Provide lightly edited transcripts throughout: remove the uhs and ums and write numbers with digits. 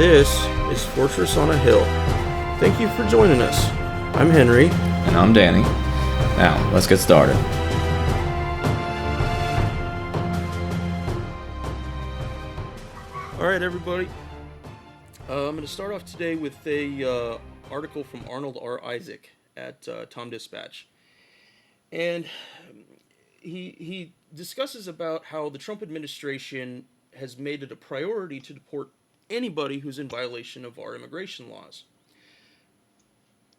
This is Fortress on a Hill. Thank you for joining us. I'm Henry. And I'm Danny. Now, let's get started. All right, everybody. I'm going to start off today with a article from Arnold R. Isaac at Tom Dispatch. And he discusses about how the Trump administration has made it a priority to deport anybody who's in violation of our immigration laws.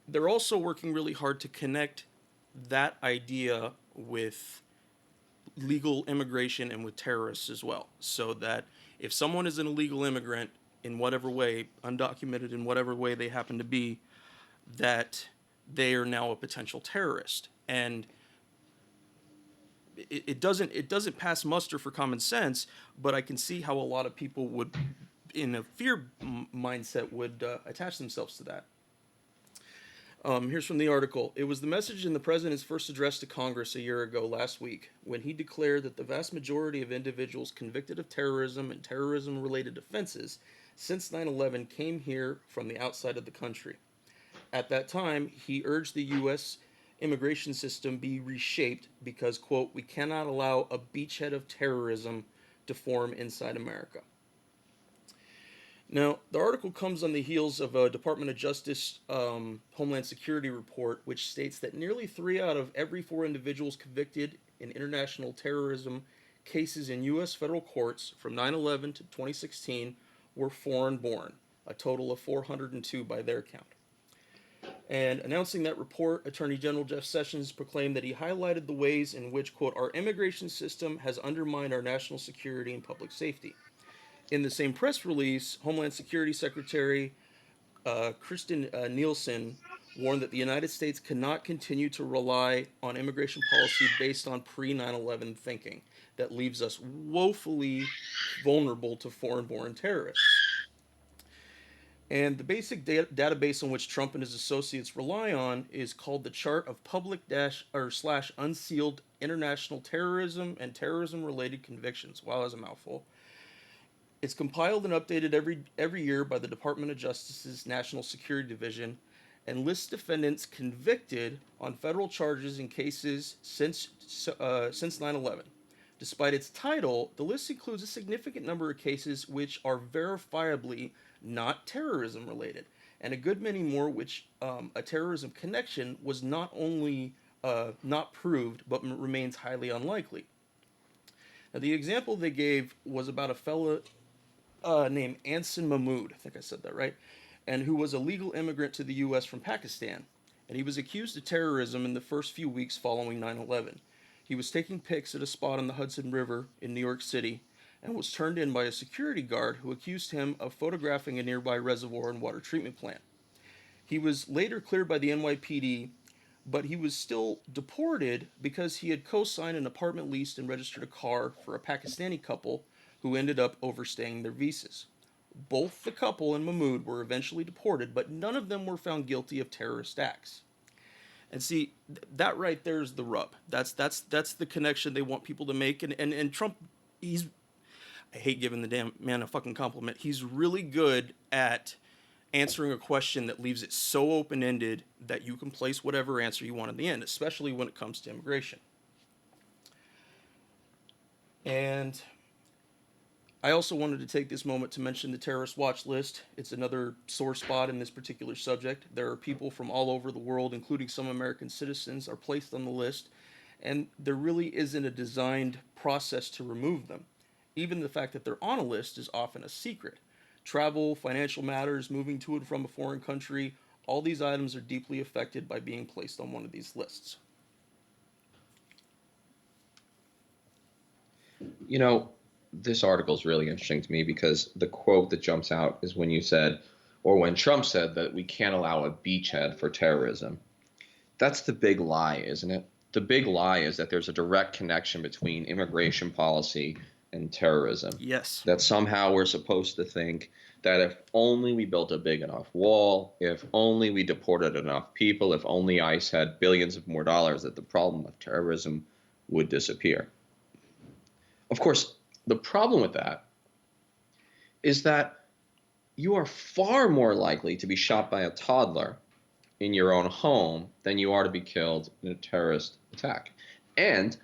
They're also working really hard to connect that idea with legal immigration and with terrorists as well, so that if someone is an illegal immigrant in whatever way, undocumented in whatever way they happen to be, that they are now a potential terrorist. And it doesn't pass muster for common sense, but I can see how a lot of people would, in a fear mindset, would attach themselves to that. Here's from the article. It was the message in the president's first address to Congress a year ago last week when he declared that the vast majority of individuals convicted of terrorism and terrorism-related offenses since 9/11 came here from the outside of the country. At that time, he urged the U.S. immigration system be reshaped because, quote, we cannot allow a beachhead of terrorism to form inside America. Now, the article comes on the heels of a Department of Justice Homeland Security report, which states that nearly 3 out of every 4 individuals convicted in international terrorism cases in U.S. federal courts from 9/11 to 2016 were foreign-born, a total of 402 by their count. And announcing that report, Attorney General Jeff Sessions proclaimed that he highlighted the ways in which, quote, our immigration system has undermined our national security and public safety. In the same press release, Homeland Security Secretary Kristen Nielsen warned that the United States cannot continue to rely on immigration policy based on pre-9/11 thinking that leaves us woefully vulnerable to foreign-born terrorists. And the basic database on which Trump and his associates rely on is called the Chart of Public/Unsealed International Terrorism and Terrorism-Related Convictions. Wow, that's a mouthful. It's compiled and updated every year by the Department of Justice's National Security Division and lists defendants convicted on federal charges in cases since 9/11. Despite its title, the list includes a significant number of cases which are verifiably not terrorism related, and a good many more which a terrorism connection was not only not proved, but remains highly unlikely. Now, the example they gave was about a fellow named Anson Mahmoud, I think I said that right, and who was a legal immigrant to the U.S. from Pakistan, and he was accused of terrorism in the first few weeks following 9/11. He was taking pics at a spot on the Hudson River in New York City and was turned in by a security guard who accused him of photographing a nearby reservoir and water treatment plant. He was later cleared by the NYPD, but he was still deported because he had co-signed an apartment lease and registered a car for a Pakistani couple who ended up overstaying their visas. Both the couple and Mahmoud were eventually deported, but none of them were found guilty of terrorist acts. And see, that right there is the rub. That's the connection they want people to make. And Trump, I hate giving the damn man a fucking compliment. He's really good at answering a question that leaves it so open-ended that you can place whatever answer you want at the end, especially when it comes to immigration. And I also wanted to take this moment to mention the terrorist watch list. It's another sore spot in this particular subject. There are people from all over the world, including some American citizens, are placed on the list, and there really isn't a designed process to remove them. Even the fact that they're on a list is often a secret. Travel, financial matters, moving to and from a foreign country, all these items are deeply affected by being placed on one of these lists. You know, this article is really interesting to me because the quote that jumps out is when you said, or when Trump said that we can't allow a beachhead for terrorism. That's the big lie, isn't it? The big lie is that there's a direct connection between immigration policy and terrorism. Yes. That somehow we're supposed to think that if only we built a big enough wall, if only we deported enough people, if only ICE had billions of more dollars, that the problem of terrorism would disappear. Of course, the problem with that is that you are far more likely to be shot by a toddler in your own home than you are to be killed in a terrorist attack. And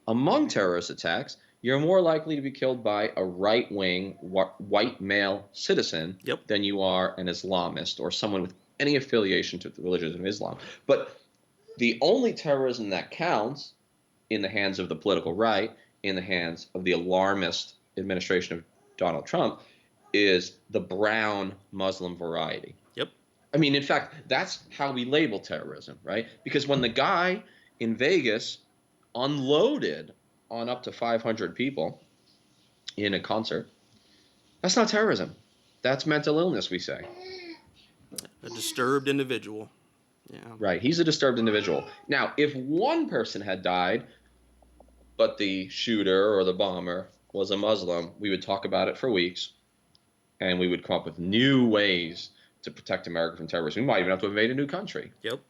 among terrorist attacks, you're more likely to be killed by a right wing white male citizen Yep. than you are an Islamist or someone with any affiliation to the religion of Islam. But the only terrorism that counts in the hands of the political right, in the hands of the alarmist administration of Donald Trump, is the brown Muslim variety. Yep. I mean, in fact, that's how we label terrorism, right? Because when the guy in Vegas unloaded on up to 500 people in a concert, that's not terrorism. That's mental illness, we say. A disturbed individual. Yeah. Right. He's a disturbed individual. Now, if one person had died, but the shooter or the bomber was a Muslim, we would talk about it for weeks and we would come up with new ways to protect America from terrorism. We might even have to invade a new country. Yep.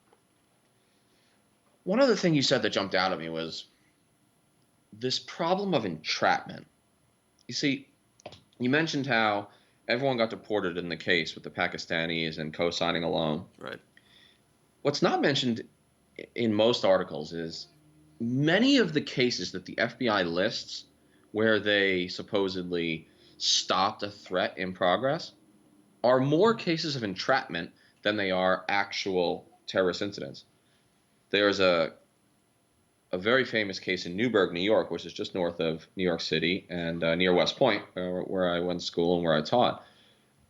One other thing you said that jumped out at me was this problem of entrapment. You see, you mentioned how everyone got deported in the case with the Pakistanis and co-signing a loan. Right. What's not mentioned in most articles is many of the cases that the FBI lists where they supposedly stopped a threat in progress are more cases of entrapment than they are actual terrorist incidents. There's a very famous case in Newburgh, New York, which is just north of New York City and near West Point, where I went to school and where I taught.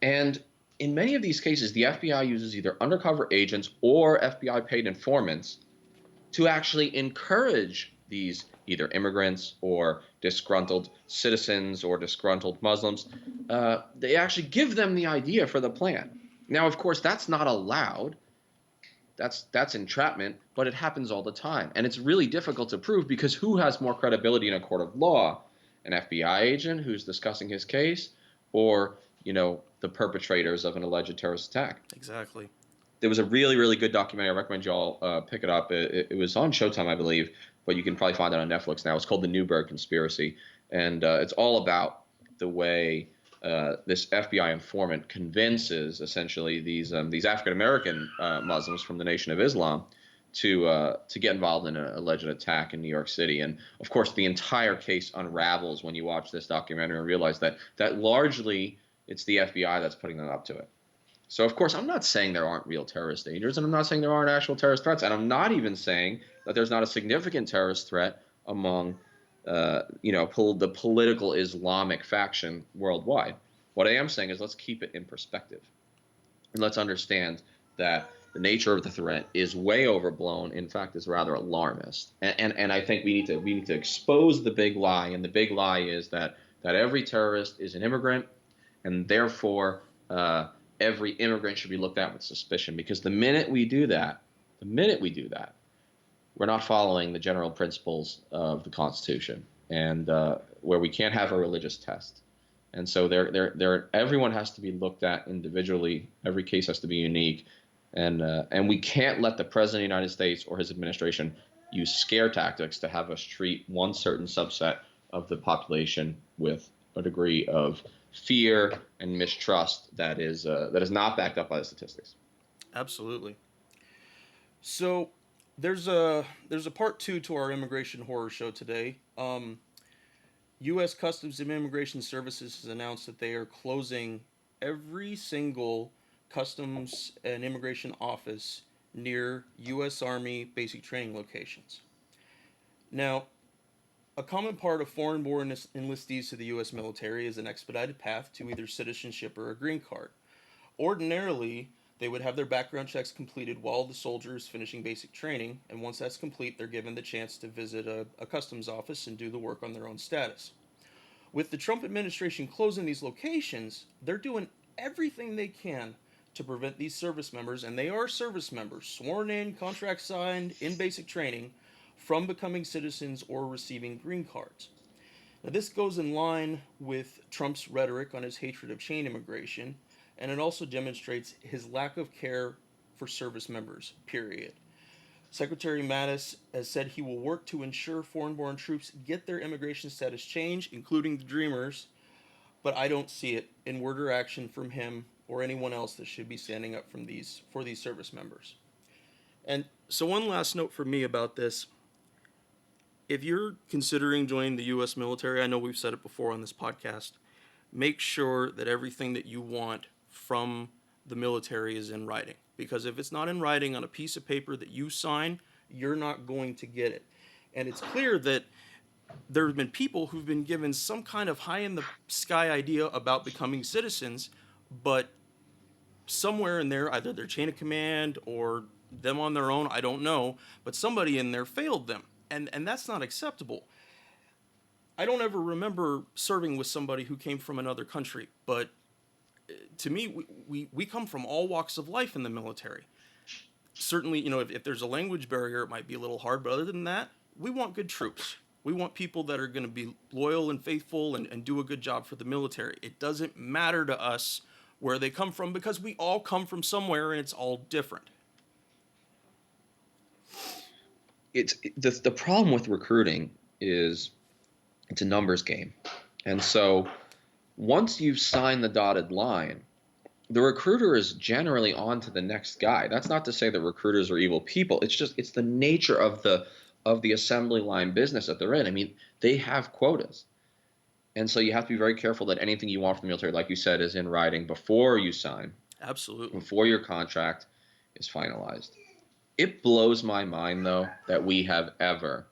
And in many of these cases, the FBI uses either undercover agents or FBI paid informants to actually encourage these either immigrants or disgruntled citizens or disgruntled Muslims. They actually give them the idea for the plan. Now, of course, that's not allowed. That's entrapment, but it happens all the time. And it's really difficult to prove because who has more credibility in a court of law? An FBI agent who's discussing his case or, the perpetrators of an alleged terrorist attack? Exactly. There was a really, really good documentary. I recommend you all pick it up. It was on Showtime, I believe, but you can probably find it on Netflix now. It's called The Newburgh Conspiracy, and it's all about the way this FBI informant convinces essentially these African American Muslims from the Nation of Islam to get involved in an alleged attack in New York City. And of course, the entire case unravels when you watch this documentary and realize that largely it's the FBI that's putting them up to it. So, of course, I'm not saying there aren't real terrorist dangers, and I'm not saying there aren't actual terrorist threats, and I'm not even saying that there's not a significant terrorist threat among, the political Islamic faction worldwide. What I am saying is let's keep it in perspective, and let's understand that the nature of the threat is way overblown. In fact, is rather alarmist, and I think we need to expose the big lie, and the big lie is that every terrorist is an immigrant, and therefore every immigrant should be looked at with suspicion, because the minute we do that, we're not following the general principles of the Constitution, and where we can't have a religious test. And so everyone has to be looked at individually. Every case has to be unique, and we can't let the President of the United States or his administration use scare tactics to have us treat one certain subset of the population with a degree of fear and mistrust that is not backed up by the statistics. Absolutely. So there's a part 2 to our immigration horror show today. U.S. Customs and Immigration Services has announced that they are closing every single customs and immigration office near U.S. Army basic training locations. Now, a common part of foreign-born enlistees to the U.S. military is an expedited path to either citizenship or a green card. Ordinarily, they would have their background checks completed while the soldier is finishing basic training, and once that's complete, they're given the chance to visit a customs office and do the work on their own status. With the Trump administration closing these locations, they're doing everything they can to prevent these service members, and they are service members, sworn in, contract signed, in basic training, from becoming citizens or receiving green cards. Now, this goes in line with Trump's rhetoric on his hatred of chain immigration, and it also demonstrates his lack of care for service members, period. Secretary Mattis has said he will work to ensure foreign-born troops get their immigration status changed, including the Dreamers, but I don't see it in word or action from him or anyone else that should be standing up for these service members. And so, one last note for me about this: if you're considering joining the U.S. military, I know we've said it before on this podcast, make sure that everything that you want from the military is in writing. Because if it's not in writing on a piece of paper that you sign, you're not going to get it. And it's clear that there have been people who've been given some kind of high in the sky idea about becoming citizens, but somewhere in there, either their chain of command or them on their own, I don't know, but somebody in there failed them. And that's not acceptable. I don't ever remember serving with somebody who came from another country, but to me, we come from all walks of life in the military. Certainly, if there's a language barrier, it might be a little hard, but other than that, we want good troops. We want people that are going to be loyal and faithful and do a good job for the military. It doesn't matter to us where they come from because we all come from somewhere and it's all different. The problem with recruiting is it's a numbers game. And so once you've signed the dotted line, the recruiter is generally on to the next guy. That's not to say that recruiters are evil people. It's the nature of the assembly line business that they're in. I mean, they have quotas. And so you have to be very careful that anything you want from the military, like you said, is in writing before you sign. Absolutely. Before your contract is finalized. It blows my mind, though, that we have ever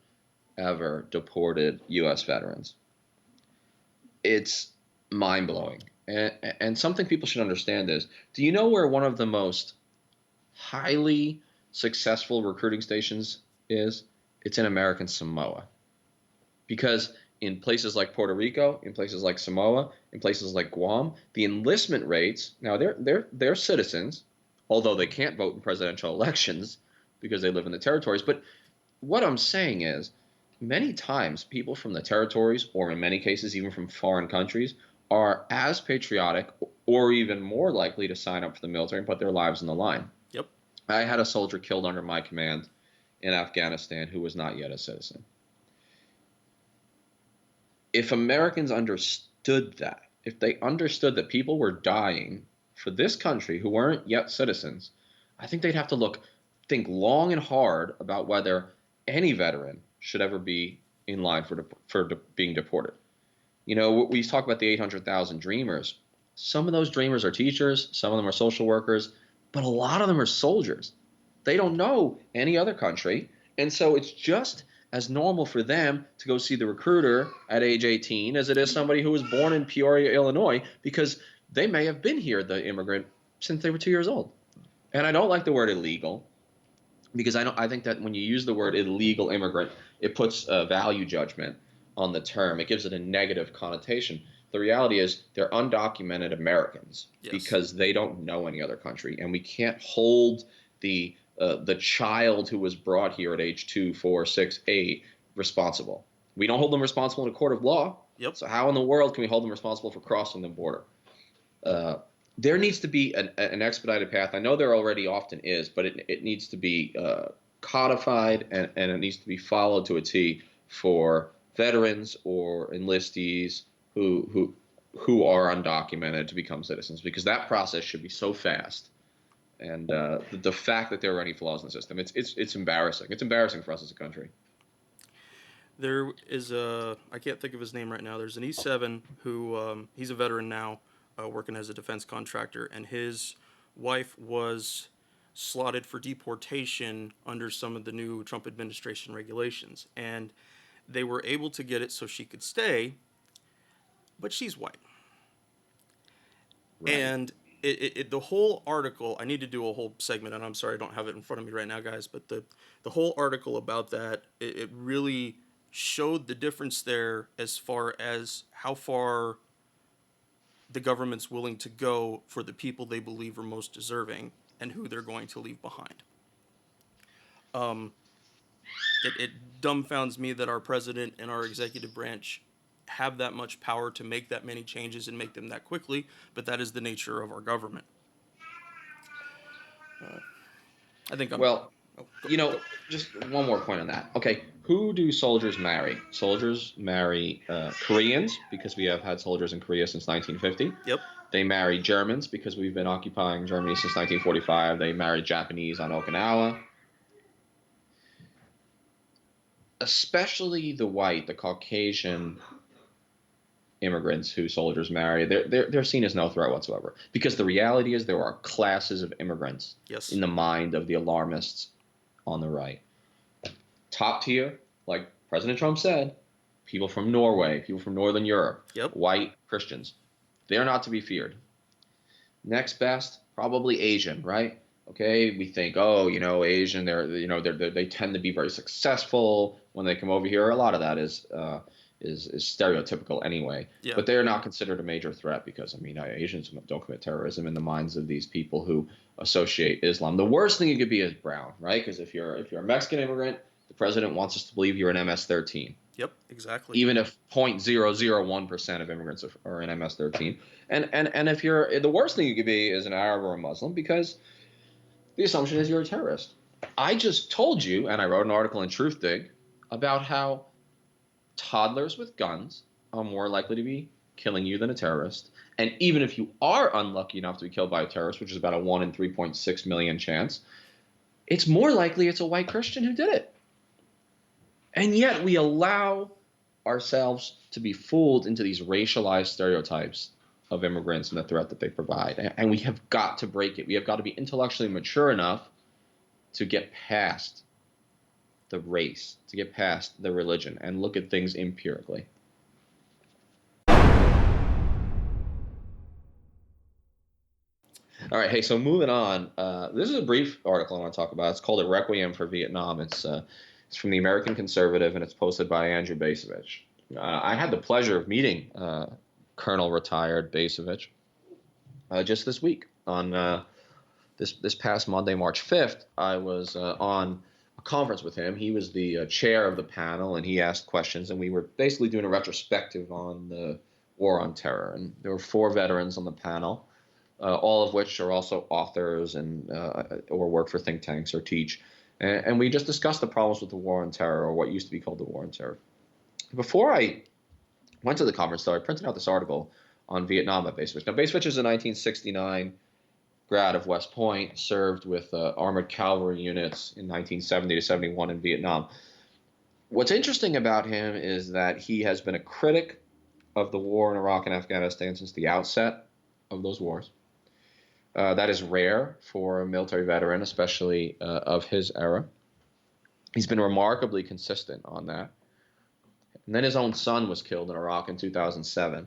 deported U.S. veterans. It's mind-blowing. And something people should understand is, do you know where one of the most highly successful recruiting stations is? It's in American Samoa. Because in places like Puerto Rico, in places like Samoa, in places like Guam, the enlistment rates, now they're citizens, although they can't vote in presidential elections because they live in the territories. But what I'm saying is, many times people from the territories, or in many cases even from foreign countries, are as patriotic or even more likely to sign up for the military and put their lives on the line. Yep. I had a soldier killed under my command in Afghanistan who was not yet a citizen. If Americans understood that, if they understood that people were dying for this country who weren't yet citizens, I think they'd have to think long and hard about whether any veteran should ever be in line for being deported. We talk about the 800,000 dreamers. Some of those dreamers are teachers, some of them are social workers, but a lot of them are soldiers. They don't know any other country, and so it's just as normal for them to go see the recruiter at age 18 as it is somebody who was born in Peoria, Illinois, because they may have been here, the immigrant, since they were 2 years old. And I don't like the word illegal, because I think that when you use the word illegal immigrant, it puts a value judgment on the term. It gives it a negative connotation. The reality is they're undocumented Americans. Yes. Because they don't know any other country, and we can't hold the child who was brought here at age 2, 4, 6, 8 responsible. We don't hold them responsible in a court of law. Yep. So how in the world can we hold them responsible for crossing the border? There needs to be an expedited path. I know there already often is, but it needs to be codified and it needs to be followed to a T for veterans or enlistees who are undocumented to become citizens, because that process should be so fast. And the fact that there are any flaws in the system, it's embarrassing. It's embarrassing for us as a country. There is I can't think of his name right now. There's an E7 who he's a veteran now. Working as a defense contractor, and his wife was slotted for deportation under some of the new Trump administration regulations, and they were able to get it so she could stay, but she's white. Right. And the whole article, I need to do a whole segment, and I'm sorry I don't have it in front of me right now, guys, but the whole article about that, it really showed the difference there as far as how far the government's willing to go for the people they believe are most deserving and who they're going to leave behind. It dumbfounds me that our president and our executive branch have that much power to make that many changes and make them that quickly, but that is the nature of our government. I think I'm... Well, go. Just one more point on that. Okay, Who do soldiers marry? Soldiers marry Koreans because we have had soldiers in Korea since 1950. Yep. They marry Germans because we've been occupying Germany since 1945. They marry Japanese on Okinawa. Especially the Caucasian immigrants who soldiers marry, they're seen as no threat whatsoever. Because the reality is there are classes of immigrants Yes. in the mind of the alarmists on the right. Top tier, like President Trump said, people from Norway, people from Northern Europe, Yep. white Christians. They're not to be feared. Next best, probably Asian, right? Okay, we think, oh, Asian, they tend to be very successful when they come over here. A lot of that is stereotypical anyway. Yeah. But they're not considered a major threat because Asians don't commit terrorism in the minds of these people who associate Islam. The worst thing you could be is brown, right? Because if you're a Mexican immigrant, the president wants us to believe you're an MS-13. Yep, exactly. Even if 0.001% of immigrants are in MS-13. And if you're, the worst thing you could be is an Arab or a Muslim, because the assumption is you're a terrorist. I just told you, and I wrote an article in Truthdig about how toddlers with guns are more likely to be killing you than a terrorist. And even if you are unlucky enough to be killed by a terrorist, which is about a 1 in 3.6 million chance, it's more likely it's a white Christian who did it. And yet we allow ourselves to be fooled into these racialized stereotypes of immigrants and the threat that they provide. And we have got to break it. We have got to be intellectually mature enough to get past the race, to get past the religion, and look at things empirically. All right, hey, so moving on. This is a brief article I want to talk about. It's called A Requiem for Vietnam. It's from the American Conservative, and it's posted by Andrew Bacevich. I had the pleasure of meeting Colonel retired Bacevich just this week. On this past Monday, March 5th, I was on a conference with him. He was the chair of the panel, and he asked questions, and we were basically doing a retrospective on the war on terror. And there were 4 veterans on the panel, all of which are also authors and or work for think tanks or teach. And we just discussed the problems with the war on terror, or what used to be called the war on terror. Before I went to the conference, though, I printed out this article on Vietnam by Bacevich. Now, Bacevich is a 1969 grad of West Point, served with armored cavalry units in 1970 to 71 in Vietnam. What's interesting about him is that he has been a critic of the war in Iraq and Afghanistan since the outset of those wars. That is rare for a military veteran, especially of his era. He's been remarkably consistent on that. And then his own son was killed in Iraq in 2007,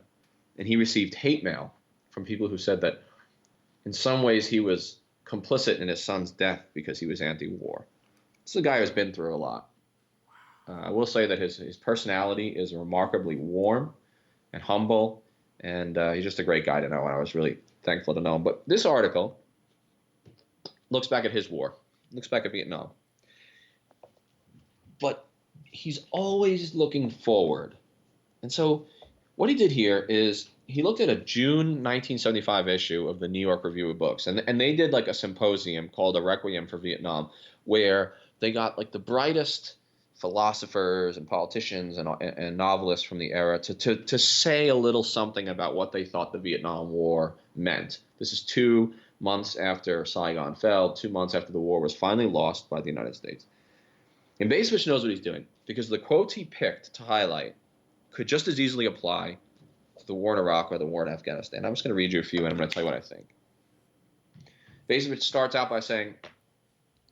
and he received hate mail from people who said that in some ways he was complicit in his son's death because he was anti-war. This is a guy who's been through a lot. I will say that his personality is remarkably warm and humble, and he's just a great guy to know, and I was really thankful to know him. But this article looks back at his war, looks back at Vietnam. But he's always looking forward. And so what he did here is he looked at a June 1975 issue of the New York Review of Books, and they did like a symposium called A Requiem for Vietnam, where they got like the brightest philosophers and politicians and novelists from the era to say a little something about what they thought the Vietnam War meant. This is 2 months after Saigon fell, 2 months after the war was finally lost by the United States. And Bacevich knows what he's doing, because the quotes he picked to highlight could just as easily apply to the war in Iraq or the war in Afghanistan. I'm just going to read you a few, and I'm going to tell you what I think. Bacevich starts out by saying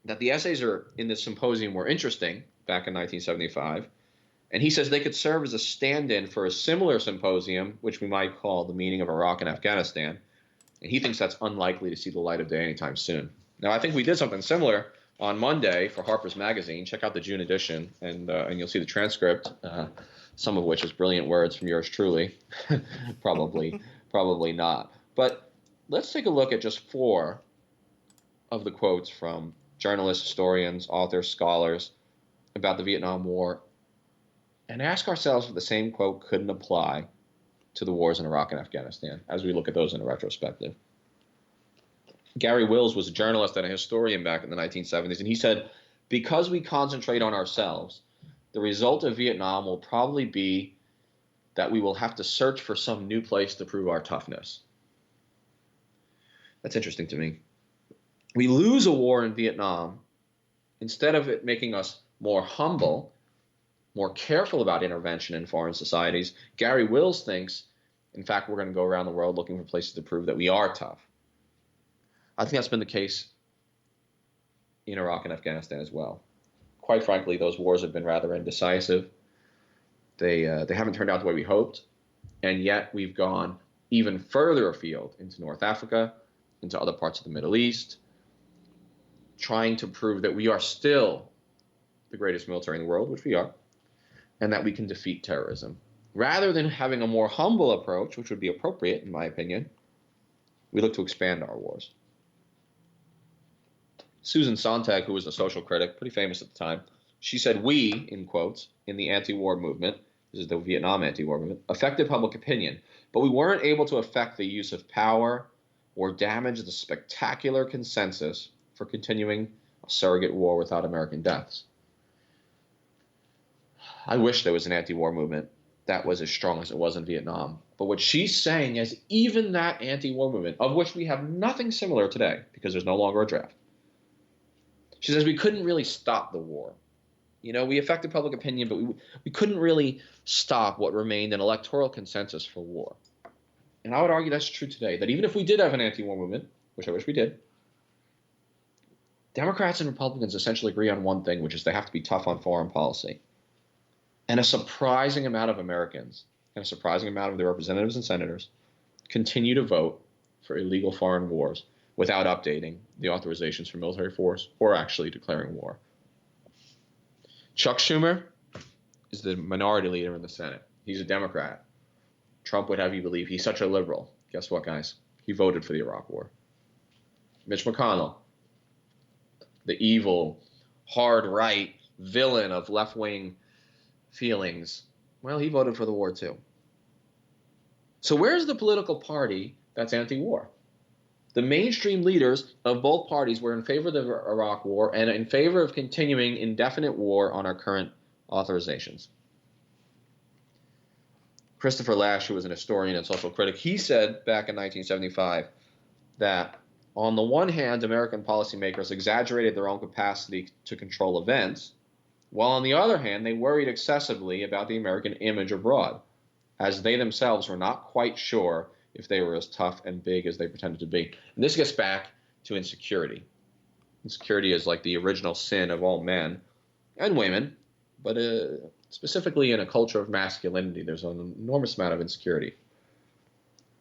that the essays in this symposium were interesting back in 1975, and he says they could serve as a stand-in for a similar symposium, which we might call The Meaning of Iraq and Afghanistan, and he thinks that's unlikely to see the light of day anytime soon. Now, I think we did something similar on Monday for Harper's Magazine. Check out the June edition, and you'll see the transcript, some of which is brilliant words from yours truly. Probably not. But let's take a look at just 4 of the quotes from journalists, historians, authors, scholars about the Vietnam War, and ask ourselves if the same quote couldn't apply to the wars in Iraq and Afghanistan as we look at those in a retrospective. Gary Wills was a journalist and a historian back in the 1970s, and he said, because we concentrate on ourselves, the result of Vietnam will probably be that we will have to search for some new place to prove our toughness. That's interesting to me. We lose a war in Vietnam, instead of it making us more humble, more careful about intervention in foreign societies, Gary Wills thinks, in fact, we're going to go around the world looking for places to prove that we are tough. I think that's been the case in Iraq and Afghanistan as well. Quite frankly, those wars have been rather indecisive. They haven't turned out the way we hoped, and yet we've gone even further afield into North Africa, into other parts of the Middle East, trying to prove that we are still the greatest military in the world, which we are, and that we can defeat terrorism. Rather than having a more humble approach, which would be appropriate, in my opinion, we look to expand our wars. Susan Sontag, who was a social critic, pretty famous at the time, she said, "We," in quotes, in the anti-war movement, this is the Vietnam anti-war movement, affected public opinion, but we weren't able to affect the use of power or damage the spectacular consensus for continuing a surrogate war without American deaths. I wish there was an anti-war movement that was as strong as it was in Vietnam. But what she's saying is even that anti-war movement, of which we have nothing similar today because there's no longer a draft, she says we couldn't really stop the war. You know, we affected public opinion, but we couldn't really stop what remained an electoral consensus for war. And I would argue that's true today, that even if we did have an anti-war movement, which I wish we did, Democrats and Republicans essentially agree on one thing, which is they have to be tough on foreign policy. And a surprising amount of Americans, and a surprising amount of their representatives and senators, continue to vote for illegal foreign wars without updating the authorizations for military force or actually declaring war. Chuck Schumer is the minority leader in the Senate. He's a Democrat. Trump would have you believe he's such a liberal. Guess what, guys? He voted for the Iraq War. Mitch McConnell, the evil, hard right villain of left-wing feelings, well, he voted for the war too. So where's the political party that's anti-war? The mainstream leaders of both parties were in favor of the Iraq War and in favor of continuing indefinite war on our current authorizations. Christopher Lasch, who was an historian and social critic, he said back in 1975 that on the one hand, American policymakers exaggerated their own capacity to control events, while on the other hand, they worried excessively about the American image abroad, as they themselves were not quite sure if they were as tough and big as they pretended to be. And this gets back to insecurity. Insecurity is like the original sin of all men and women, but specifically in a culture of masculinity, there's an enormous amount of insecurity.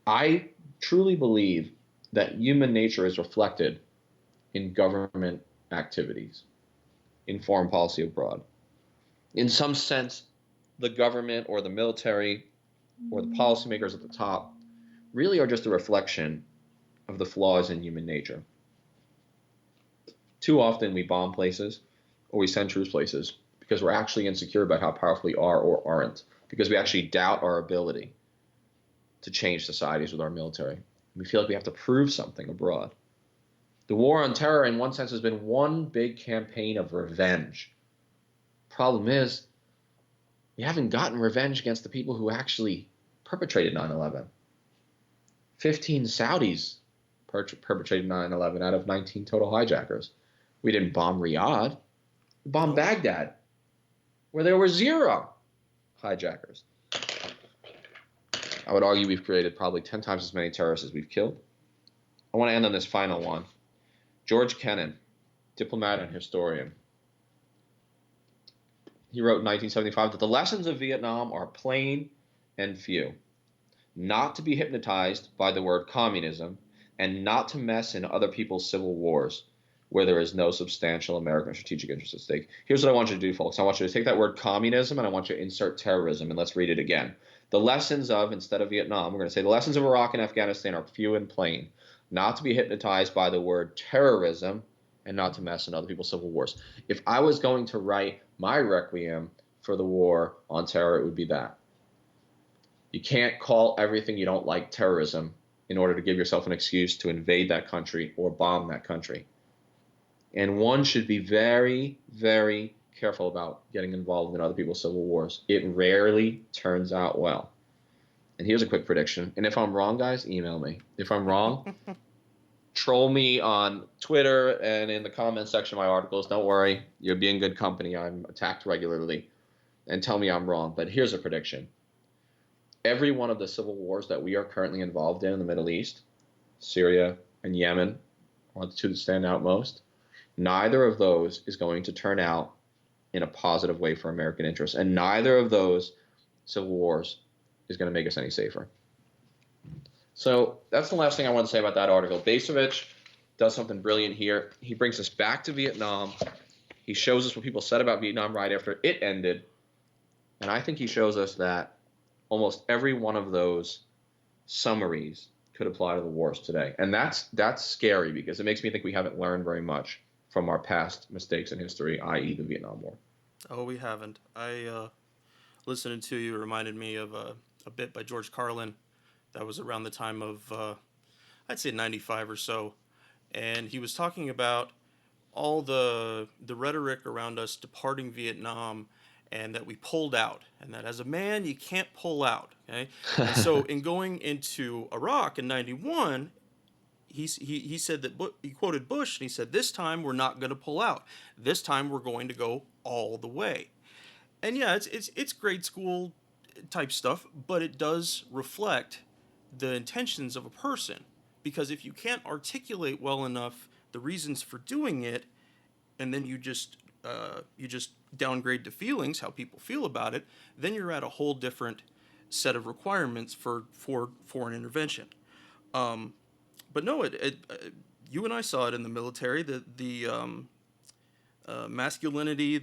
I truly believe that human nature is reflected in government activities, in foreign policy abroad. In some sense, the government or the military or the policymakers at the top really are just a reflection of the flaws in human nature. Too often we bomb places or we send troops places because we're actually insecure about how powerful we are or aren't, because we actually doubt our ability to change societies with our military. We feel like we have to prove something abroad. The war on terror, in one sense, has been one big campaign of revenge. Problem is, we haven't gotten revenge against the people who actually perpetrated 9/11. 15 Saudis perpetrated 9/11 out of 19 total hijackers. We didn't bomb Riyadh. We bombed Baghdad, where there were 0 hijackers. I would argue we've created probably 10 times as many terrorists as we've killed. I want to end on this final one. George Kennan, diplomat and historian. He wrote in 1975 that the lessons of Vietnam are plain and few. Not to be hypnotized by the word communism and not to mess in other people's civil wars where there is no substantial American strategic interest at stake. Here's what I want you to do, folks. I want you to take that word communism and I want you to insert terrorism, and let's read it again. The lessons of, instead of Vietnam, we're going to say the lessons of Iraq and Afghanistan are few and plain. Not to be hypnotized by the word terrorism and not to mess in other people's civil wars. If I was going to write my requiem for the war on terror, it would be that. You can't call everything you don't like terrorism in order to give yourself an excuse to invade that country or bomb that country. And one should be very, very careful about getting involved in other people's civil wars. It rarely turns out well. And here's a quick prediction. And if I'm wrong, guys, email me. If I'm wrong, troll me on Twitter and in the comment section of my articles. Don't worry, you'll be in good company. I'm attacked regularly. And tell me I'm wrong. But here's a prediction. Every one of the civil wars that we are currently involved in the Middle East, Syria and Yemen are the two that stand out most. Neither of those is going to turn out in a positive way for American interests. And neither of those civil wars is going to make us any safer. So that's the last thing I want to say about that article. Basovich does something brilliant here. He brings us back to Vietnam. He shows us what people said about Vietnam right after it ended. And I think he shows us that almost every one of those summaries could apply to the wars today. And that's scary because it makes me think we haven't learned very much from our past mistakes in history, i.e. the Vietnam War. Oh, we haven't. Listening to you reminded me of a bit by George Carlin that was around the time of, I'd say 95 or so. And he was talking about all the rhetoric around us departing Vietnam and that we pulled out, and that as a man you can't pull out. Okay, and so in going into Iraq in '91, he said that he quoted Bush, and he said, "This time we're not going to pull out. This time we're going to go all the way." And yeah, it's grade school type stuff, but it does reflect the intentions of a person, because if you can't articulate well enough the reasons for doing it, and then you just downgrade to feelings, how people feel about it, then you're at a whole different set of requirements for foreign intervention. But no, you and I saw it in the military. The masculinity,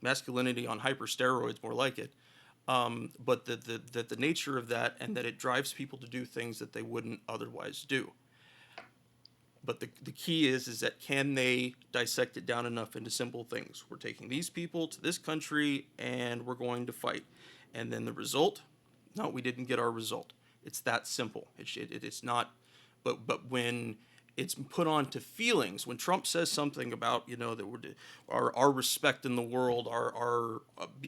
masculinity on hypersteroids, more like it. But the nature of that, and that it drives people to do things that they wouldn't otherwise do. But the key is that can they dissect it down enough into simple things? We're taking these people to this country and we're going to fight. And then the result? No, we didn't get our result. It's that simple. It's not, but when it's put on to feelings, when Trump says something about, that our respect in the world, our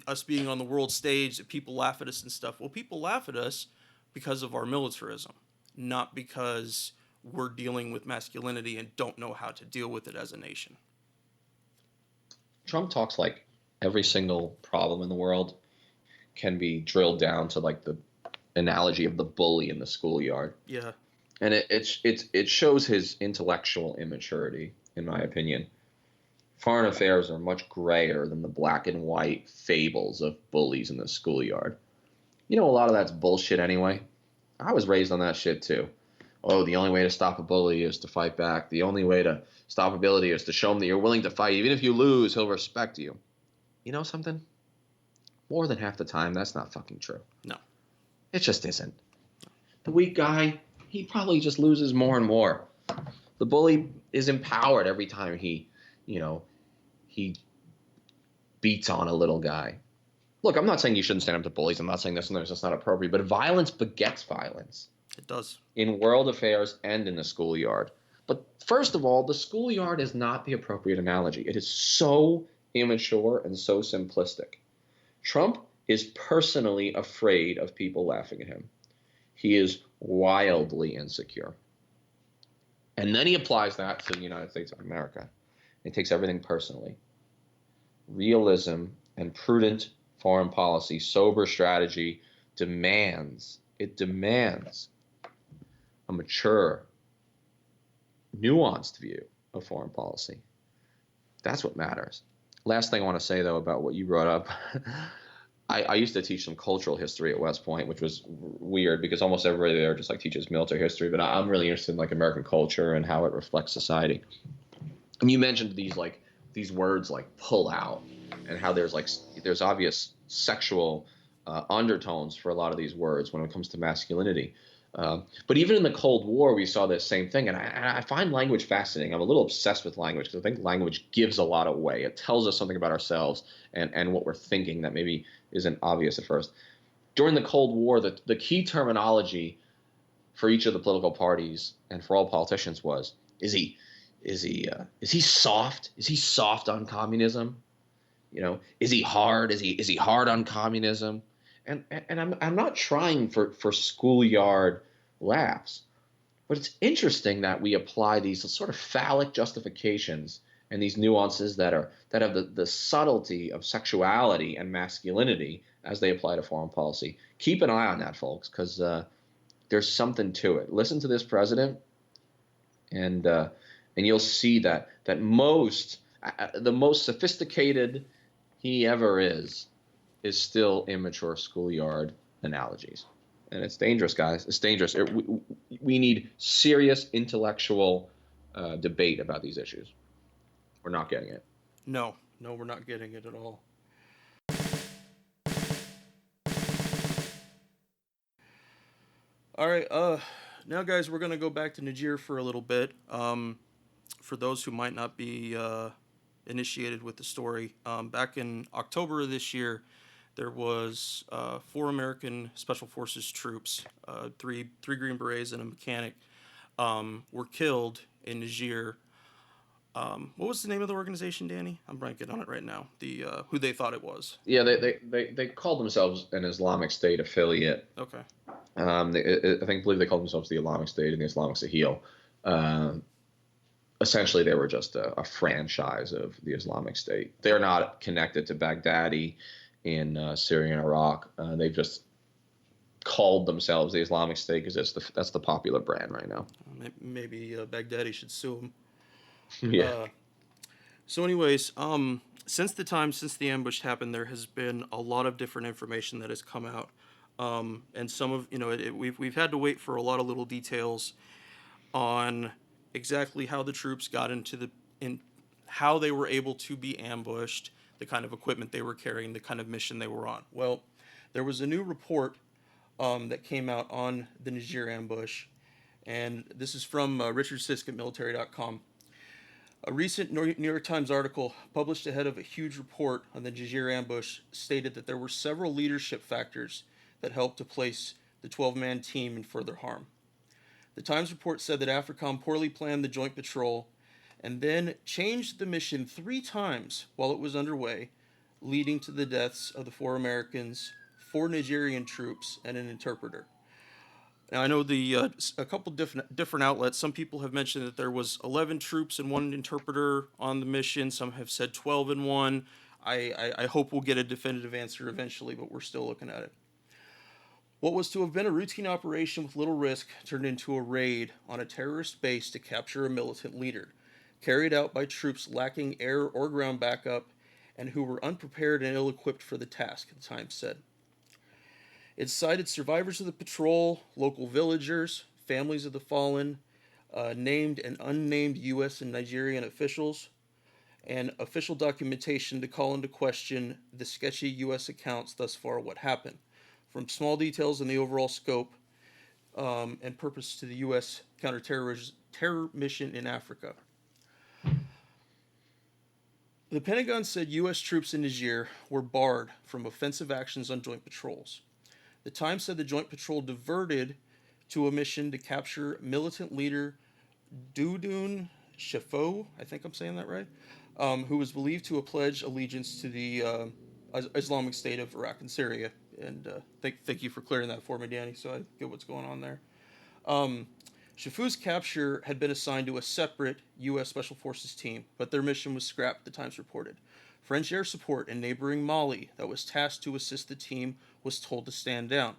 us being on the world stage, that people laugh at us and stuff. Well, people laugh at us because of our militarism, not because we're dealing with masculinity and don't know how to deal with it as a nation. Trump talks like every single problem in the world can be drilled down to like the analogy of the bully in the schoolyard. Yeah. And it shows his intellectual immaturity, in my opinion. Foreign affairs are much grayer than the black and white fables of bullies in the schoolyard. A lot of that's bullshit anyway. I was raised on that shit too. Oh, the only way to stop a bully is to fight back. The only way to stop a bully is to show him that you're willing to fight. Even if you lose, he'll respect you. You know something? More than half the time, that's not fucking true. No. It just isn't. The weak guy, he probably just loses more and more. The bully is empowered every time he beats on a little guy. Look, I'm not saying you shouldn't stand up to bullies. I'm not saying that's something that's not appropriate. But violence begets violence. It does. In world affairs and in the schoolyard. But first of all, the schoolyard is not the appropriate analogy. It is so immature and so simplistic. Trump is personally afraid of people laughing at him. He is wildly insecure. And then he applies that to the United States of America. He takes everything personally. Realism and prudent foreign policy, sober strategy demands a mature, nuanced view of foreign policy. That's what matters. Last thing I want to say, though, about what you brought up. I used to teach some cultural history at West Point, which was weird because almost everybody there just teaches military history. But I'm really interested in American culture and how it reflects society. And you mentioned these words like pull out, and how there's obvious sexual undertones for a lot of these words when it comes to masculinity. But even in the Cold War, we saw this same thing. And I find language fascinating. I'm a little obsessed with language because I think language gives a lot away. It tells us something about ourselves and what we're thinking that maybe isn't obvious at first. During the Cold War, the key terminology for each of the political parties and for all politicians is Is he soft? Is he soft on communism? Is he hard? Is he hard on communism? And I'm not trying for schoolyard laughs, but it's interesting that we apply these sort of phallic justifications and these nuances that have the subtlety of sexuality and masculinity as they apply to foreign policy. Keep an eye on that, folks, because there's something to it. Listen to this president, and you'll see that the most sophisticated he ever is still immature schoolyard analogies. And it's dangerous, guys. It's dangerous. We need serious intellectual debate about these issues. We're not getting it. No, we're not getting it at all. All right, now guys, we're gonna go back to Niger for a little bit. For those who might not be initiated with the story, back in October of this year, there was 4 American Special Forces troops, three Green Berets and a mechanic, were killed in Niger. What was the name of the organization, Danny? I'm blanking on it right now. The who they thought it was. Yeah, they called themselves an Islamic State affiliate. Okay. I believe they called themselves the Islamic State and the Islamic Sahel. Essentially, they were just a franchise of the Islamic State. They're not connected to Baghdadi in Syria and Iraq. They've just called themselves the Islamic State because that's the popular brand right now. Maybe Baghdadi should sue them. Yeah. So, anyways, since the ambush happened, there has been a lot of different information that has come out, and some of we've had to wait for a lot of little details on exactly how the troops got in how they were able to be ambushed, the kind of equipment they were carrying, the kind of mission they were on. Well, there was a new report that came out on the Niger ambush, and this is from Richard Sisk at military.com. A recent New York Times article published ahead of a huge report on the Niger ambush stated that there were several leadership factors that helped to place the 12-man team in further harm. The Times report said that AFRICOM poorly planned the joint patrol and then changed the mission 3 times while it was underway, leading to the deaths of the 4 Americans, 4 Nigerian troops, and an interpreter. Now, I know a couple different outlets. Some people have mentioned that there was 11 troops and 1 interpreter on the mission. Some have said 12 and 1. I hope we'll get a definitive answer eventually, but we're still looking at it. What was to have been a routine operation with little risk turned into a raid on a terrorist base to capture a militant leader, carried out by troops lacking air or ground backup and who were unprepared and ill-equipped for the task, the Times said. It cited survivors of the patrol, local villagers, families of the fallen, named and unnamed U.S. and Nigerian officials, and official documentation to call into question the sketchy U.S. accounts thus far of what happened, from small details in the overall scope and purpose to the U.S. terror mission in Africa. The Pentagon said U.S. troops in Niger were barred from offensive actions on joint patrols. The Times said the joint patrol diverted to a mission to capture militant leader Doudoune Chefo, I think I'm saying that right, who was believed to have pledged allegiance to the Islamic State of Iraq and Syria. And thank you for clearing that for me, Danny, so I get what's going on there. Chefo's capture had been assigned to a separate U.S. Special Forces team, but their mission was scrapped, the Times reported. French air support in neighboring Mali that was tasked to assist the team was told to stand down.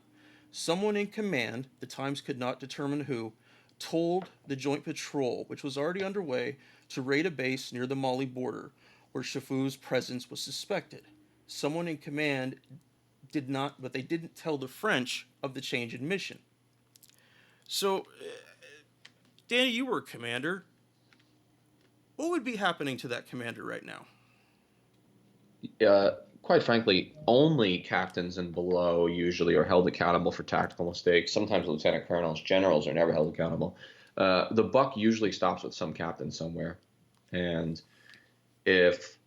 Someone in command, the Times could not determine who, told the joint patrol, which was already underway, to raid a base near the Mali border where Chefo's presence was suspected. Someone in command did not, but they didn't tell the French of the change in mission. So, Danny, you were a commander. What would be happening to that commander right now? Quite frankly, only captains and below usually are held accountable for tactical mistakes. Sometimes lieutenant colonels, generals are never held accountable. The buck usually stops with some captain somewhere. And if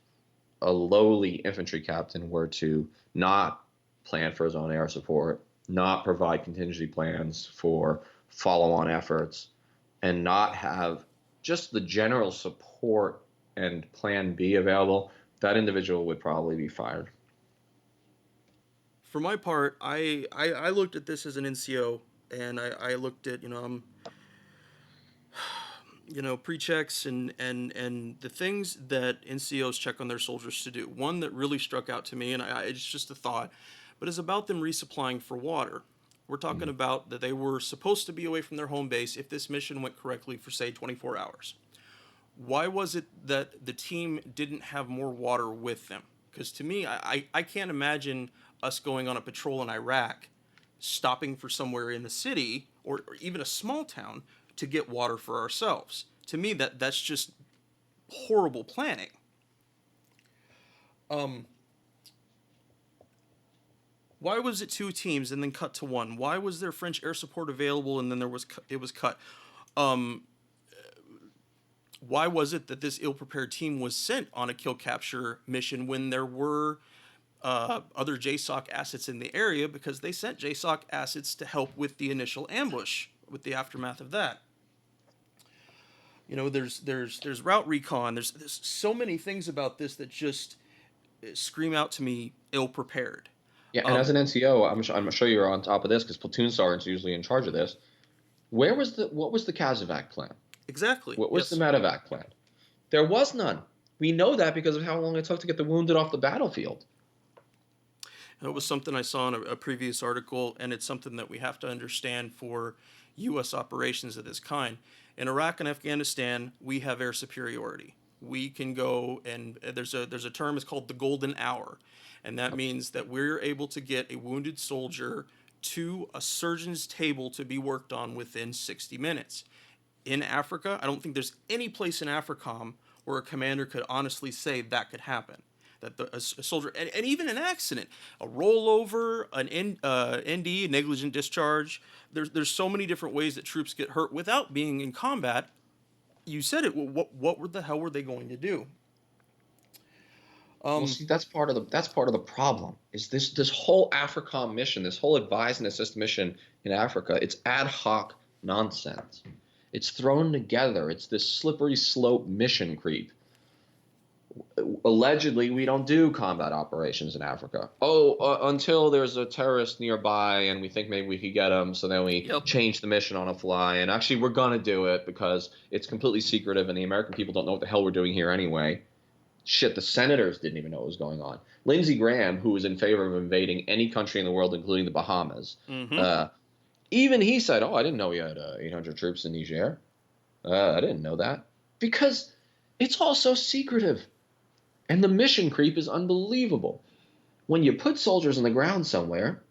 a lowly infantry captain were to not plan for his own air support, not provide contingency plans for follow-on efforts, and not have just the general support and plan B available, that individual would probably be fired. For my part, I looked at this as an NCO, and I looked at, pre-checks and the things that NCOs check on their soldiers to do. One that really struck out to me, and it's just a thought, but is about them resupplying for water. We're talking Mm. about that they were supposed to be away from their home base if this mission went correctly for, say, 24 hours. Why was it that the team didn't have more water with them? Because to me, I can't imagine us going on a patrol in Iraq, stopping for somewhere in the city or even a small town to get water for ourselves. To me, that's just horrible planning. Um, why was it two teams and then cut to one? Why was there French air support available and then it was cut? Um, why was it that this ill-prepared team was sent on a kill capture mission when there were other JSOC assets in the area? Because they sent JSOC assets to help with the initial ambush, with the aftermath of that. There's route recon. There's so many things about this that just scream out to me ill-prepared. Yeah, and as Um, an NCO, I'm sure you're on top of this because platoon sergeants are usually in charge of this. What was the Kazovac plan? exactly. What was the Yes. medevac plan? There was none. We know that because of how long it took to get the wounded off the battlefield. It was something I saw in a previous article, and it's something that we have to understand for U.S. operations of this kind. In Iraq and Afghanistan, we have air superiority. We can go, and there's a term, it's called the golden hour, and that means that we're able to get a wounded soldier to a surgeon's table to be worked on within 60 minutes. In Africa, I don't think there's any place in AFRICOM where a commander could honestly say that could happen. That a soldier, and even an accident, a rollover, ND, negligent discharge. There's so many different ways that troops get hurt without being in combat. You said it. What the hell were they going to do? Well, Um, see, that's part of the problem. Is this whole AFRICOM mission, this whole advise and assist mission in Africa? It's ad hoc nonsense. It's thrown together. It's this slippery slope mission creep. Allegedly, we don't do combat operations in Africa. Oh, until there's a terrorist nearby and we think maybe we could get him, so then we yep, change the mission on a fly. And actually, we're gonna do it because it's completely secretive and the American people don't know what the hell we're doing here anyway. Shit, the senators didn't even know what was going on. Lindsey Graham, who was in favor of invading any country in the world, including the Bahamas, mm-hmm, uh, even he said, "Oh, I didn't know we had 800 troops in Niger. I didn't know that because it's all so secretive." And the mission creep is unbelievable. When you put soldiers on the ground somewhere,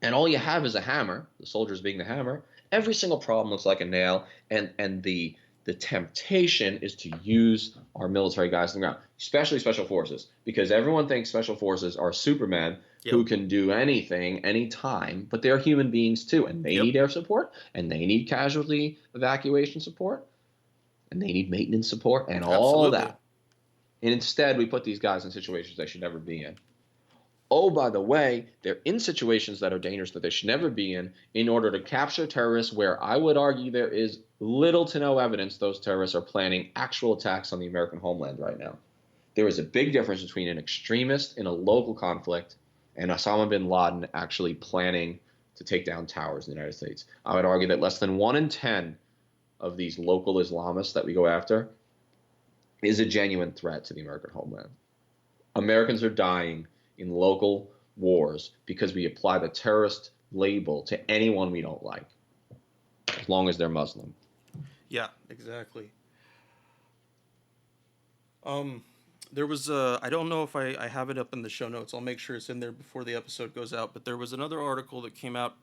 and all you have is a hammer, the soldiers being the hammer, every single problem looks like a nail, and the temptation is to use our military guys on the ground, especially special forces, because everyone thinks special forces are Superman yep, who can do anything, anytime, but they're human beings too, and they yep, need air support, and they need casualty evacuation support, and they need maintenance support, and all absolutely, that. And instead, we put these guys in situations they should never be in. Oh, by the way, they're in situations that are dangerous that they should never be in order to capture terrorists, where I would argue there is little to no evidence those terrorists are planning actual attacks on the American homeland right now. There is a big difference between an extremist in a local conflict and Osama bin Laden actually planning to take down towers in the United States. I would argue that less than 1 in 10 of these local Islamists that we go after is a genuine threat to the American homeland. Americans are dying in local wars because we apply the terrorist label to anyone we don't like, as long as they're Muslim. yeah, exactly. Um, there was I don't know if I have it up in the show notes. I'll make sure it's in there before the episode goes out. But there was another article that came out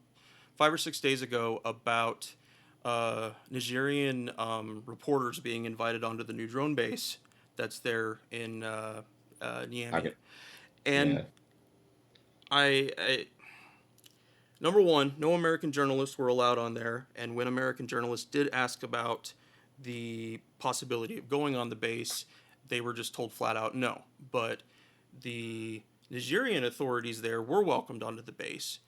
5 or 6 days ago about Nigerian reporters being invited onto the new drone base that's there in I Niamey. get, And yeah, I number one, no American journalists were allowed on there. And when American journalists did ask about the possibility of going on the base, they were just told flat out no. But the Nigerian authorities there were welcomed onto the base.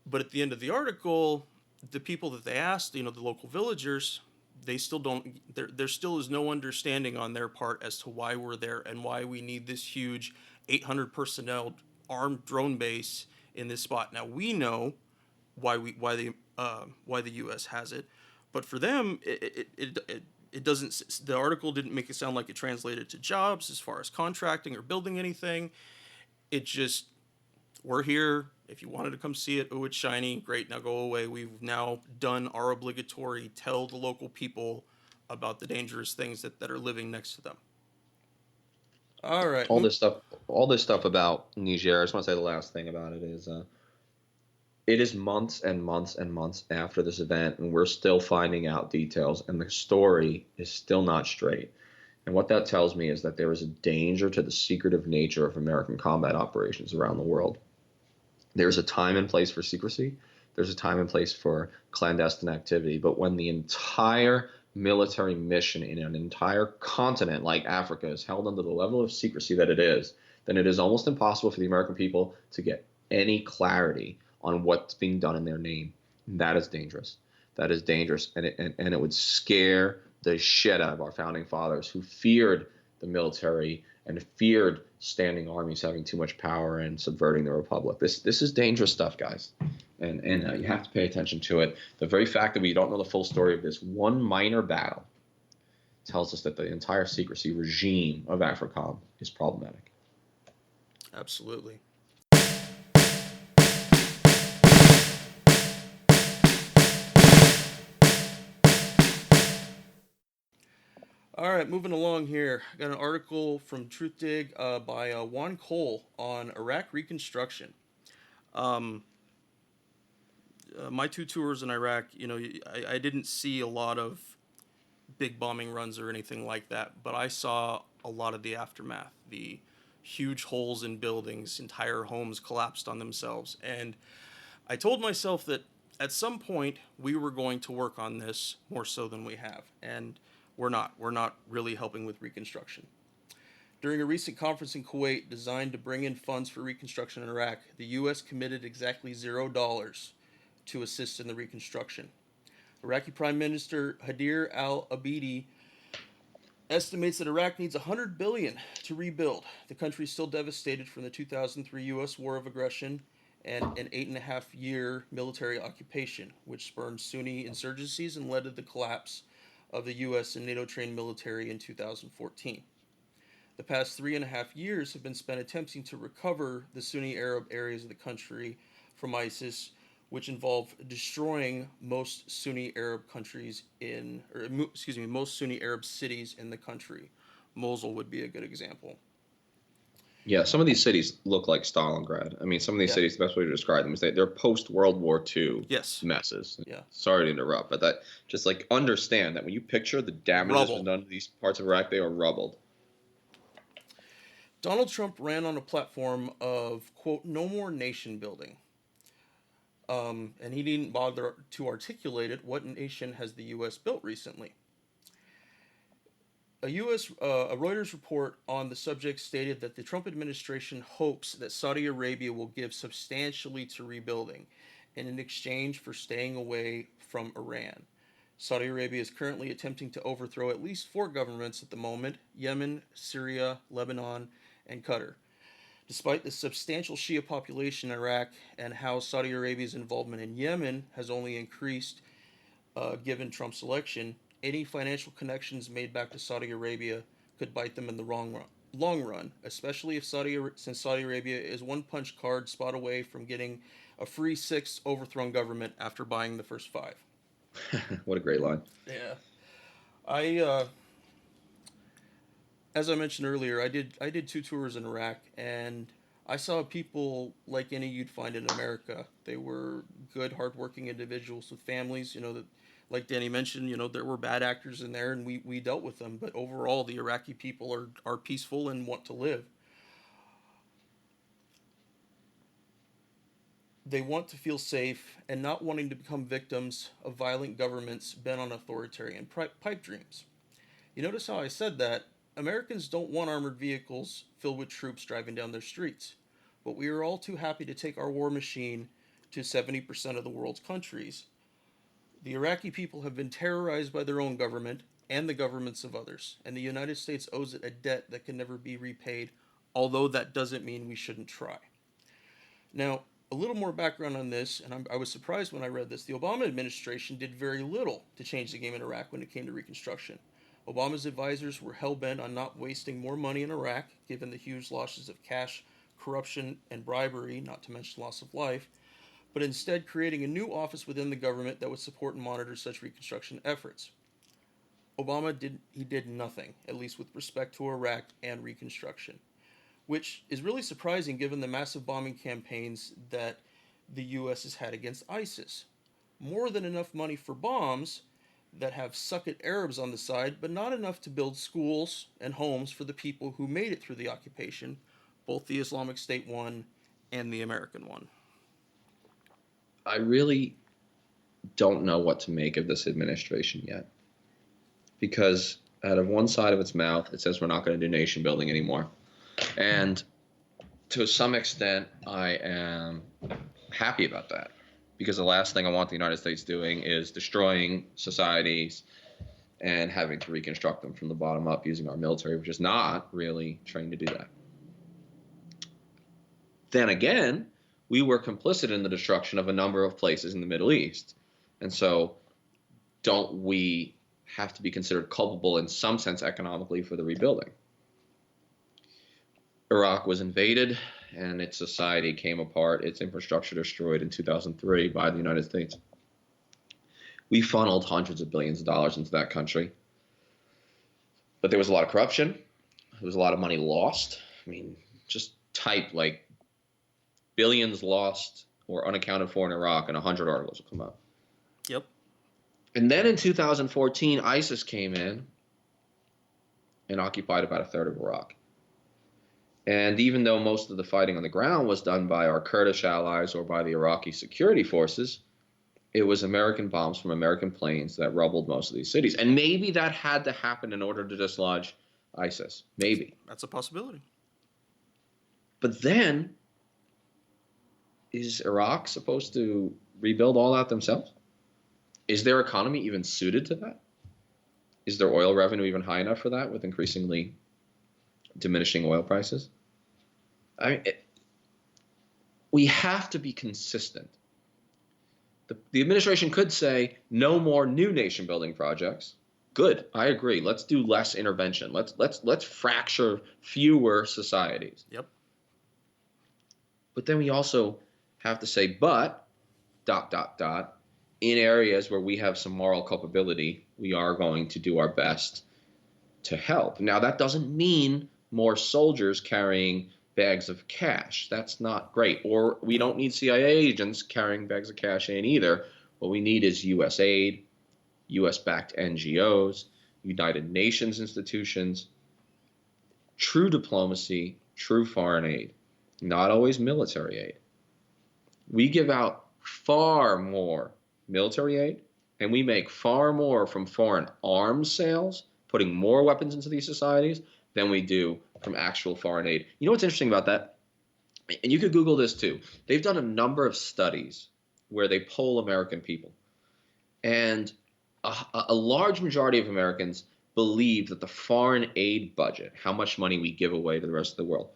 But at the end of the article, the people that they asked, the local villagers, they still don't. There still is no understanding on their part as to why we're there and why we need this huge 800 personnel armed drone base in this spot. Now we know why the U.S. has it, but for them, it doesn't. The article didn't make it sound like it translated to jobs as far as contracting or building anything. It just, we're here. If you wanted to come see it, oh, it's shiny. Great, now go away. We've now done our obligatory tell the local people about the dangerous things that are living next to them. All right. All this stuff about Niger. I just want to say the last thing about it is months and months and months after this event, and we're still finding out details, and the story is still not straight. And what that tells me is that there is a danger to the secretive nature of American combat operations around the world. There's a time and place for secrecy. There's a time and place for clandestine activity. But when the entire military mission in an entire continent like Africa is held under the level of secrecy that it is, then it is almost impossible for the American people to get any clarity on what's being done in their name. And that is dangerous. That is dangerous. And it would scare the shit out of our founding fathers who feared the military and feared standing armies having too much power and subverting the republic. This is dangerous stuff, guys, and you have to pay attention to it. The very fact that we don't know the full story of this one minor battle tells us that the entire secrecy regime of AFRICOM is problematic. Absolutely. All right, moving along here. I got an article from TruthDig by Juan Cole on Iraq reconstruction. Um, my two tours in Iraq, I didn't see a lot of big bombing runs or anything like that, but I saw a lot of the aftermath. The huge holes in buildings, entire homes collapsed on themselves. And I told myself that at some point we were going to work on this more so than we have. And we're not. We're not really helping with reconstruction. During a recent conference in Kuwait designed to bring in funds for reconstruction in Iraq, the U.S. committed exactly $0 to assist in the reconstruction. Iraqi Prime Minister Haider al-Abadi estimates that Iraq needs $100 billion to rebuild. The country is still devastated from the 2003 U.S. war of aggression and an 8.5-year military occupation, which spurned Sunni insurgencies and led to the collapse of the U.S. and NATO-trained military in 2014. The past 3.5 years have been spent attempting to recover the Sunni Arab areas of the country from ISIS, which involve destroying most Sunni Arab most Sunni Arab cities in the country. Mosul would be a good example. Yeah, some of these cities look like Stalingrad. I mean, some of these Yeah. cities, the best way to describe them is they're post-World War II Yes. messes. Yeah. Sorry to interrupt, but that just like understand that when you picture the damage that's been Rubble. done to these parts of Iraq, they are rubbled. Donald Trump ran on a platform of, quote, no more nation building. And he didn't bother to articulate it. What nation has the U.S. built recently? A Reuters report on the subject stated that the Trump administration hopes that Saudi Arabia will give substantially to rebuilding in exchange for staying away from Iran. Saudi Arabia is currently attempting to overthrow at least 4 governments at the moment: Yemen, Syria, Lebanon, and Qatar. Despite the substantial Shia population in Iraq and how Saudi Arabia's involvement in Yemen has only increased given Trump's election, any financial connections made back to Saudi Arabia could bite them in the long run, especially since Saudi Arabia is one punch card spot away from getting a free 6th overthrown government after buying the first 5. What a great line. Yeah, I as I mentioned earlier, I did 2 tours in Iraq, and I saw people like any you'd find in America. They were good, hardworking individuals with families. That, like Danny mentioned, there were bad actors in there, and we dealt with them. But overall, the Iraqi people are peaceful and want to live. They want to feel safe and not wanting to become victims of violent governments bent on authoritarian pipe dreams. You notice how I said that? Americans don't want armored vehicles filled with troops driving down their streets, but we are all too happy to take our war machine to 70% of the world's countries. The Iraqi people have been terrorized by their own government and the governments of others, and the United States owes it a debt that can never be repaid, although that doesn't mean we shouldn't try. Now, a little more background on this, and I was surprised when I read this. The Obama administration did very little to change the game in Iraq when it came to Reconstruction. Obama's advisors were hell bent on not wasting more money in Iraq, given the huge losses of cash, corruption, and bribery, not to mention loss of life, but instead creating a new office within the government that would support and monitor such reconstruction efforts. Obama did nothing, at least with respect to Iraq and Reconstruction, which is really surprising given the massive bombing campaigns that the U.S. has had against ISIS. More than enough money for bombs that have suck it Arabs on the side, but not enough to build schools and homes for the people who made it through the occupation, both the Islamic State one and the American one. I really don't know what to make of this administration yet. Because out of one side of its mouth, it says we're not going to do nation building anymore. And to some extent, I am happy about that. Because the last thing I want the United States doing is destroying societies and having to reconstruct them from the bottom up using our military, which is not really trained to do that. Then again, we were complicit in the destruction of a number of places in the Middle East. And so don't we have to be considered culpable in some sense economically for the rebuilding? Iraq was invaded and its society came apart, its infrastructure destroyed in 2003 by the United States. We funneled hundreds of billions of dollars into that country. But there was a lot of corruption. There was a lot of money lost. I mean, just type like billions lost or unaccounted for in Iraq and 100 articles will come up. Yep. And then in 2014, ISIS came in and occupied about a third of Iraq. And even though most of the fighting on the ground was done by our Kurdish allies or by the Iraqi security forces, it was American bombs from American planes that rubbled most of these cities. And maybe that had to happen in order to dislodge ISIS. Maybe. That's a possibility. But then, is Iraq supposed to rebuild all that themselves? Is their economy even suited to that? Is their oil revenue even high enough for that with increasingly diminishing oil prices? I mean, we have to be consistent. The administration could say no more new nation building projects. Good, I agree. Let's do less intervention. Let's fracture fewer societies. Yep. But then we also have to say, but in areas where we have some moral culpability, we are going to do our best to help. Now, that doesn't mean more soldiers carrying bags of cash. That's not great. Or we don't need CIA agents carrying bags of cash in either. What we need is U.S. aid, U.S.-backed NGOs, United Nations institutions, true diplomacy, true foreign aid, not always military aid. We give out far more military aid, and we make far more from foreign arms sales, putting more weapons into these societies, than we do from actual foreign aid. You know what's interesting about that? And you could Google this too. They've done a number of studies where they poll American people. And a large majority of Americans believe that the foreign aid budget, how much money we give away to the rest of the world,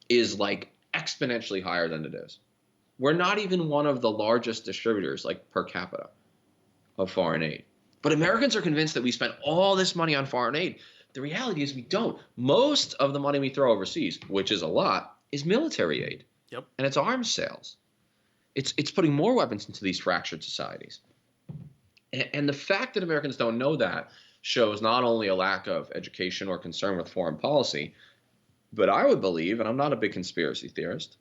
is like exponentially higher than it is. We're not even one of the largest distributors, like per capita, of foreign aid. But Americans are convinced that we spend all this money on foreign aid. The reality is we don't. Most of the money we throw overseas, which is a lot, is military aid. Yep. And it's arms sales. It's putting more weapons into these fractured societies. And the fact that Americans don't know that shows not only a lack of education or concern with foreign policy, but I would believe, and I'm not a big conspiracy theorist,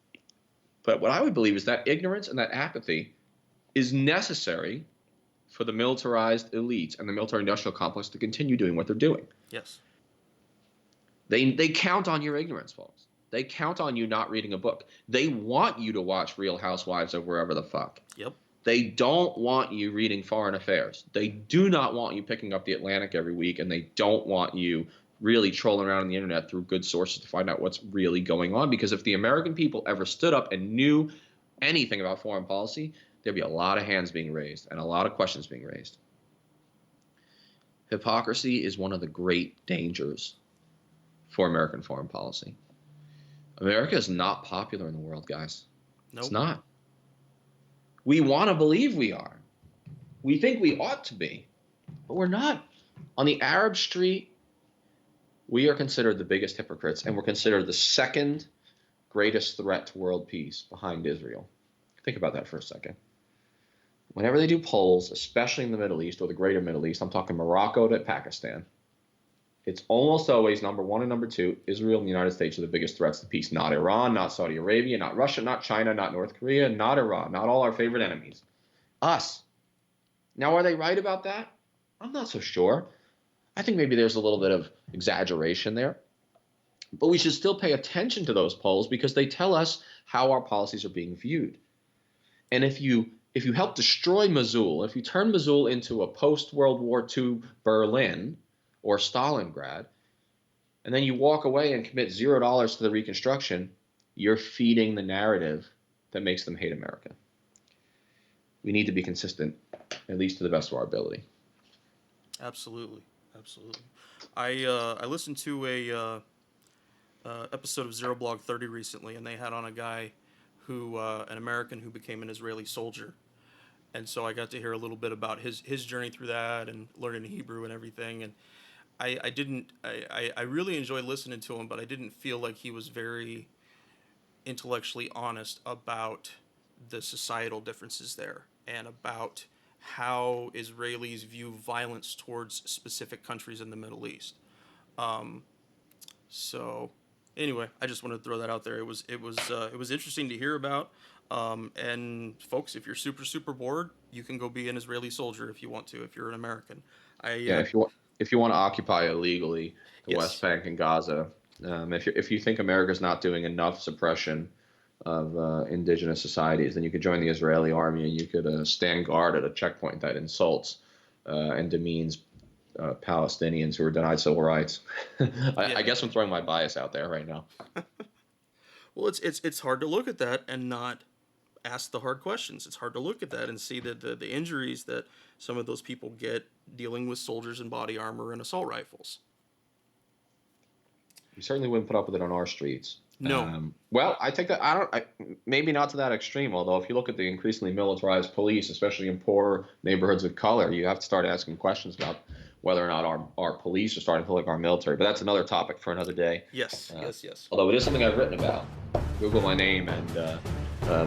but what I would believe is that ignorance and that apathy is necessary for the militarized elites and the military-industrial complex to continue doing what they're doing. Yes. They count on your ignorance, folks. They count on you not reading a book. They want you to watch Real Housewives of wherever the fuck. Yep. They don't want you reading Foreign Affairs. They do not want you picking up the Atlantic every week, and they don't want you really trolling around on the internet through good sources to find out what's really going on. Because if the American people ever stood up and knew anything about foreign policy, there'd be a lot of hands being raised and a lot of questions being raised. Hypocrisy is one of the great dangers for American foreign policy. America is not popular in the world, guys. Nope. It's not. We want to believe we are. We think we ought to be, but we're not. On the Arab street, we are considered the biggest hypocrites, and we're considered the second greatest threat to world peace behind Israel. Think about that for a second. Whenever they do polls, especially in the Middle East or the greater Middle East, I'm talking Morocco to Pakistan, it's almost always number one and number two, Israel and the United States are the biggest threats to peace. Not Iran, not Saudi Arabia, not Russia, not China, not North Korea, not Iran, not all our favorite enemies. Us. Now, are they right about that? I'm not so sure. I think maybe there's a little bit of exaggeration there. But we should still pay attention to those polls because they tell us how our policies are being viewed. And if you help destroy Mosul, if you turn Mosul into a post-World War II Berlin or Stalingrad, and then you walk away and commit $0 to the reconstruction, you're feeding the narrative that makes them hate America. We need to be consistent, at least to the best of our ability. Absolutely. I listened to a episode of Zero Blog 30 recently, and they had on a guy who, an American who became an Israeli soldier. And so I got to hear a little bit about his journey through that and learning Hebrew and everything. And I really enjoyed listening to him, but I didn't feel like he was very intellectually honest about the societal differences there and about how Israelis view violence towards specific countries in the Middle East. So anyway, I just wanted to throw that out there. It was interesting to hear about. And folks, if you're super bored, you can go be an Israeli soldier if you want to. If you're an American, if you want to occupy illegally the Yes. West Bank and Gaza, if you think America's not doing enough suppression of indigenous societies, then you could join the Israeli army and you could stand guard at a checkpoint that insults and demeans Palestinians who are denied civil rights. I guess I'm throwing my bias out there right now. Well, it's hard to look at that and not ask the hard questions. It's hard to look at that and see the injuries that some of those people get dealing with soldiers in body armor and assault rifles. We certainly wouldn't put up with it on our streets. No. Well, I think that maybe not to that extreme. Although if you look at the increasingly militarized police, especially in poor neighborhoods of color, you have to start asking questions about whether or not our police are starting to look like our military. But that's another topic for another day. Yes. Although it is something I've written about. Google my name and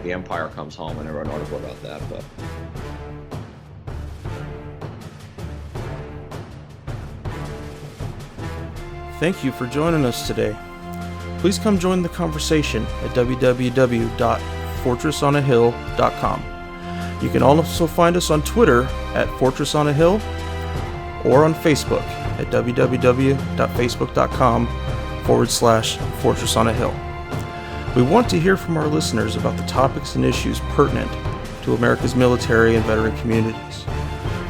The Empire Comes Home, and I wrote an article about that. But Thank you for joining us today. Please come join the conversation at www.fortressonahill.com. You can also find us on Twitter at Fortress on a Hill or on Facebook at www.facebook.com/Fortress on a Hill. We want to hear from our listeners about the topics and issues pertinent to America's military and veteran communities.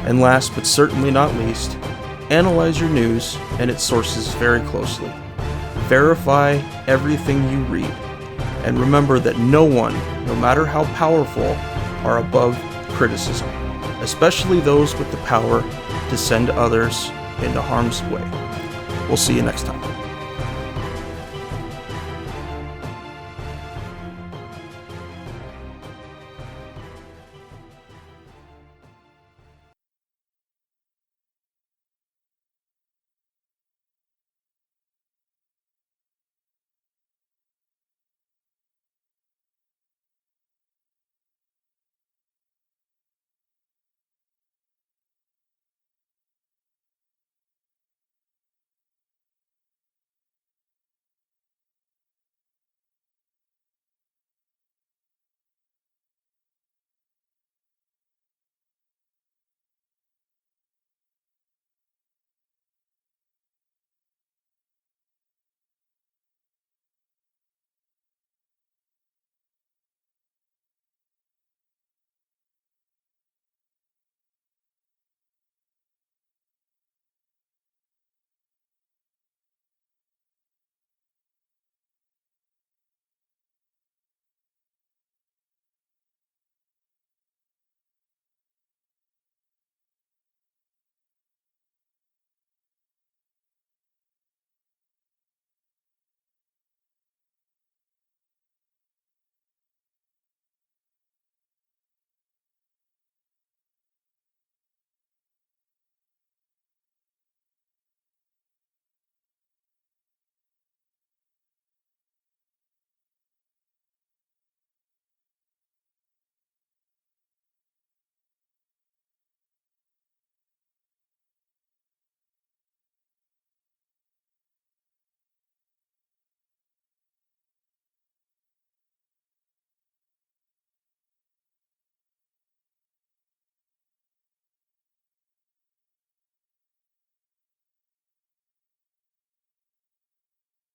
And last but certainly not least, analyze your news and its sources very closely. Verify everything you read. And remember that no one, no matter how powerful, are above criticism, especially those with the power to send others into harm's way. We'll see you next time.